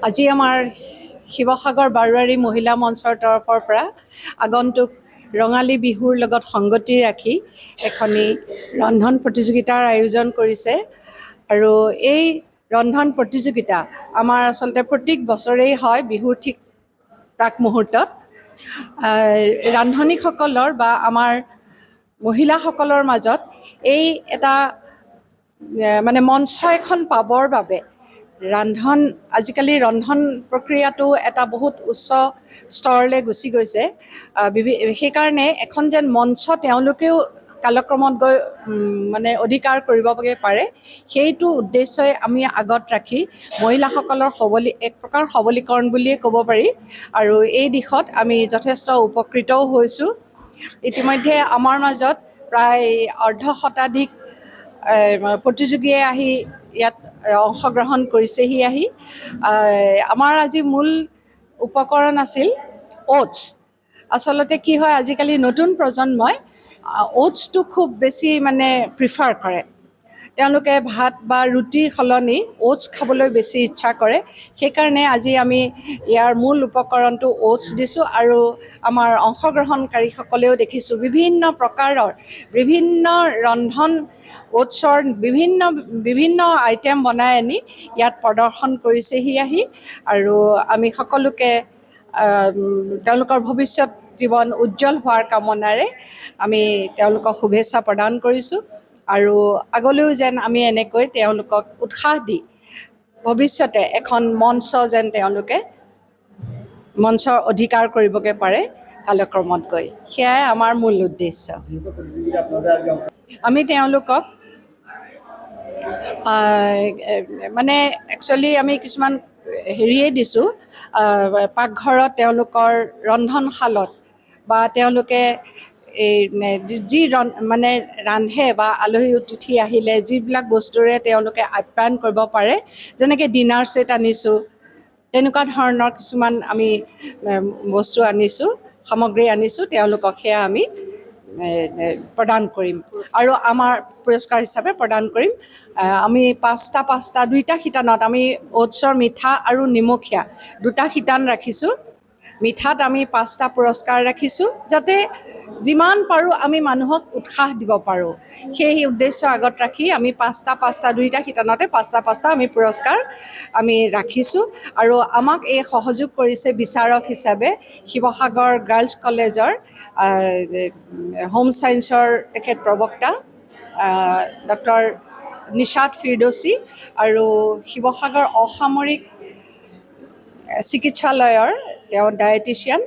আজি আমাৰ শিৱসাগৰ বাৰোৱাৰী মহিলা মঞ্চৰ তৰফৰ পৰা আগন্তুক ৰঙালী বিহুৰ লগত সংগতি ৰাখি এখনি ৰন্ধন প্ৰতিযোগিতাৰ আয়োজন কৰিছে আৰু এই ৰন্ধন প্ৰতিযোগিতা আমাৰ আচলতে প্ৰত্যেক বছৰেই হয় বিহুৰ ঠিক প্ৰাক মুহূৰ্তত ৰান্ধনীসকলৰ বা আমাৰ মহিলাসকলৰ মাজত এই এটা মানে মঞ্চ এখন পাবৰ বাবে আজিকালি ৰন্ধন প্ৰক্ৰিয়াটো এটা বহুত উচ্চ স্তৰলৈ গুচি গৈছে সেইকাৰণে এখন যেন মঞ্চ তেওঁলোকেও কালক্ৰমত গৈ মানে অধিকাৰ কৰিবগৈ পাৰে সেইটো উদ্দেশ্যই আমি আগত ৰাখি মহিলাসকলৰ এক প্ৰকাৰ সবলীকৰণ বুলিয়ে ক'ব পাৰি আৰু এই দিশত আমি যথেষ্ট উপকৃতও হৈছোঁ ইতিমধ্যে আমাৰ মাজত প্ৰায় অৰ্ধ শতাধিক প্ৰতিযোগীয়ে আহি ইয়াত অংশগ্ৰহণ কৰিছেহি আহি আমাৰ আজি মূল উপকৰণ আছিল অ'টছ আচলতে কি হয় আজিকালি নতুন প্ৰজন্মই অ'টছটো খুব বেছি মানে প্ৰিফাৰ কৰে তেওঁলোকে ভাত বা ৰুটিৰ সলনি অ'টছ খাবলৈ বেছি ইচ্ছা কৰে সেইকাৰণে আজি আমি ইয়াৰ মূল উপকৰণটো অ'টছ দিছোঁ আৰু আমাৰ অংশগ্ৰহণকাৰীসকলেও দেখিছোঁ বিভিন্ন প্ৰকাৰৰ বিভিন্ন ৰন্ধন অ'টছৰ বিভিন্ন আইটেম বনাই আনি ইয়াত প্ৰদৰ্শন কৰিছেহি আহি আৰু আমি সকলোকে তেওঁলোকৰ ভৱিষ্যত জীৱন উজ্জ্বল হোৱাৰ কামনাৰে আমি তেওঁলোকক শুভেচ্ছা প্ৰদান কৰিছোঁ আৰু আগলৈও যেন আমি এনেকৈ তেওঁলোকক উৎসাহ দি ভৱিষ্যতে এখন মঞ্চ যেন তেওঁলোকে মঞ্চৰ অধিকাৰ কৰিবগৈ পাৰে কালক্ৰমত গৈ সেয়াই আমাৰ মূল উদ্দেশ্য আমি তেওঁলোকক মানে একচুৱেলি আমি কিছুমান হেৰিয়ে দিছোঁ পাকঘৰত তেওঁলোকৰ ৰন্ধনশালত বা তেওঁলোকে এই যি মানে ৰান্ধে বা আলহী অতিথি আহিলে যিবিলাক বস্তুৰে তেওঁলোকে আপ্যায়ন কৰিব পাৰে যেনেকৈ ডিনাৰ ছেট আনিছোঁ তেনেকুৱা ধৰণৰ কিছুমান আমি বস্তু আনিছোঁ সামগ্ৰী আনিছোঁ তেওঁলোকক সেয়া আমি প্ৰদান কৰিম আৰু আমাৰ পুৰস্কাৰ হিচাপে প্ৰদান কৰিম আমি পাঁচটা দুইটা শিতানত আমি অ'টছৰ মিঠা আৰু নিমখীয়া দুটা শিতান ৰাখিছোঁ মিঠাত আমি 5টা পুৰস্কাৰ ৰাখিছোঁ যাতে যিমান পাৰোঁ আমি মানুহক উৎসাহ দিব পাৰোঁ সেই উদ্দেশ্য আগত ৰাখি আমি পাঁচটা দুইটা শিতানতে পাঁচটা আমি পুৰস্কাৰ আমি ৰাখিছোঁ আৰু আমাক এই সহযোগ কৰিছে বিচাৰক হিচাপে শিৱসাগৰ গাৰ্লছ কলেজৰ হোম ছায়েন্সৰ তেখেত প্ৰবক্তা ডক্টৰ নিশাত ফিৰদৌছী আৰু শিৱসাগৰ অসামৰিক চিকিৎসালয়ৰ তেওঁ ডায়েটিচিয়ান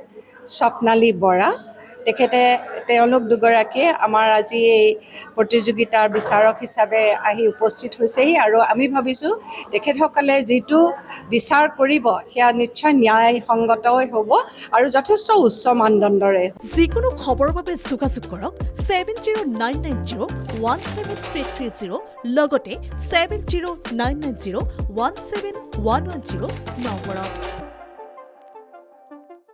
স্বপ্নালী বৰা তেওঁলোক দুগৰাকীয়ে আমাৰ আজি এই প্ৰতিযোগিতাৰ বিচাৰক হিচাপে আহি উপস্থিত হৈছেহি আৰু আমি ভাবিছোঁ তেখেতসকলে যিটো বিচাৰ কৰিব সেয়া নিশ্চয় ন্যায়সংগতই হ'ব আৰু যথেষ্ট উচ্চ মানদণ্ডৰে যিকোনো খবৰৰ বাবে যোগাযোগ কৰক 7099017330 লগতে 7099017110 নম্বৰত